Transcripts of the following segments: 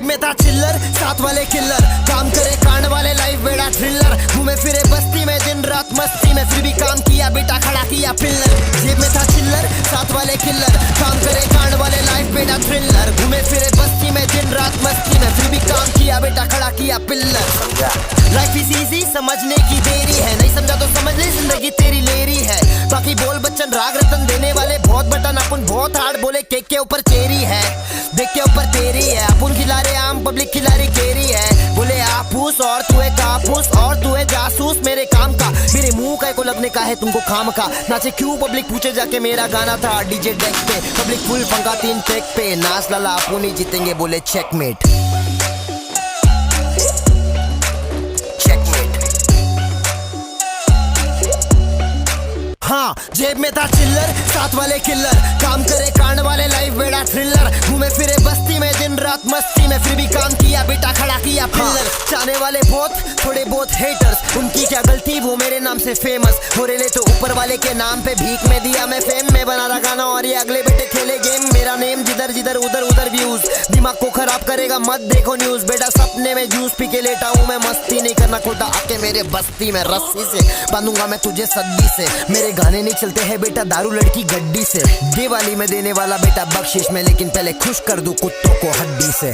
में था चिल्लर, साथ वाले किल्लर, काम करे कांड वाले, लाइफ बेड़ा थ्रिलर, घूमे फिरे बस्ती में दिन रात मस्ती में, फिर भी काम किया बेटा खड़ा किया पिल्लर। जेब में था चिल्लर, साथ वाले किल्लर, काम करे कांड वाले, लाइफ बेड़ा थ्रिलर, घूमे फिरे बस्ती में दिन रात मस्ती में, फिर भी काम किया बेटा खड़ा किया पिल्लर। लाइफ इज इजी, समझने की देरी है, नहीं समझा तो समझ ले जिंदगी तेरी लेरी है। बाकी बोल बच्चन राग रतन देने वाले बहुत बटन, अपन बहुत हार्ड बोले, केक के ऊपर चेरी है, देख के ऊपर तेरी है, अपन खिला रहे आम, पब्लिक खिला रही केरी है। बोले आपूस और तू है कापूस और तू है जासूस मेरे काम का, मेरे मुंह का को लगने का है तुमको खाम का। नाचे क्यों पब्लिक पूछे जाके, मेरा गाना था डीजे डेक पे, पब्लिक फुल पंखा 3 टेक पे, नाच लाला अपन ही जीतेंगे बोले चेकमेट। हाँ, जेब में था चिल्लर, साथ वाले किल्लर, काम करे कांड वाले, लाइफ बेड़ा थ्रिलर, घूमे फिरे बस्ती में दिन रात मस्ती में, फिर भी काम किया बेटा खड़ा किया पिल्लर। चाहने वाले बहुत, थोड़े बहुत हेटर्स, उनकी क्या गलती वो मेरे नाम से फेमस हो रहे ले, तो ऊपर वाले के नाम पे भीख में दिया मैं फेम में, बना रहा गाना और ये अगले बेटे खेले गेम, मेरा नेम जिधर जिधर उधर उधर व्यूज, दिमाग को खराब करेगा मत देखो न्यूज, बेटा सपने में जूस पी के लेटा हूँ मैं, मस्ती नहीं करना खोटा, आके मेरे बस्ती में रस्सी से बांधूंगा मैं तुझे सद्दी से। मेरे गाने नहीं चलते हैं बेटा दारू लड़की गड्डी से, दिवाली में देने वाला बेटा बख्शिश में, लेकिन पहले खुश कर दूं कुत्तों को हड्डी से।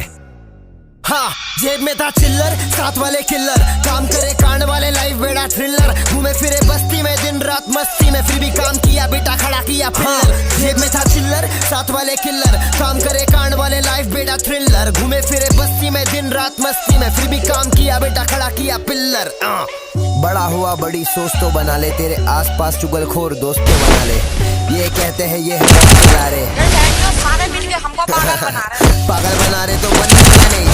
हाँ, जेब में था चिल्लर, साथ वाले किल्लर, काम करे कांड वाले, लाइफ बेड़ा थ्रिलर, घूमे फिरे बस्ती में दिन रात मस्ती में, फिर भी काम किया बेटा खड़ा किया पिल्लर। जेब में था चिल्लर, साथ वाले किल्लर, काम करे कांड वाले, लाइफ बेड़ा थ्रिलर, घूमे फिरे बस्ती में दिन रात मस्ती में, फिर भी काम किया बेटा खड़ा किया पिल्लर। बड़ा हुआ बड़ी सोच तो बना ले, तेरे आसपास चुगलखोर दोस्तों बना ले, ये कहते हैं ये बना रहे, सारे मिलके हमको पागल बना रहे, पागल बना रहे तो बनने का नहीं,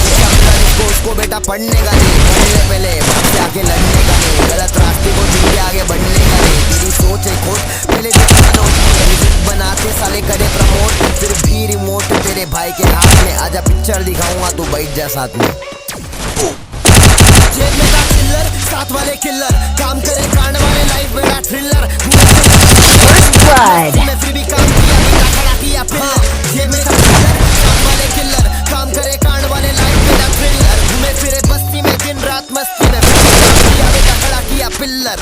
उसको बेटा पढ़ने का नहीं, पढ़ने पहले बाप से आके लड़ने का नहीं, गलत रास्ते को चुन के आगे बढ़ने का नहीं, तेरी सोच है खोट पहले म्यूजिक बनाते साले करे प्रमोट, फिर भी रिमोट तेरे भाई के हाथ में, आजा पिक्चर दिखाऊंगा तू बैठ जा साथ में। जेब में था चिल्लर, साथ वाले किल्लर, काम करे कांड वाले, लाइफ बेड़ा थ्रिलर, मैं फिर भी काम किया बेटा खड़ा किया पिल्लर। जेब में था चिल्लर, साथ वाले किल्लर, काम करे कांड वाले, लाइफ बेड़ा थ्रिलर, घूमे फिरे बस्ती में दिन रात मस्ती में, फिर भी काम किया बेटा खड़ा किया पिल्लर।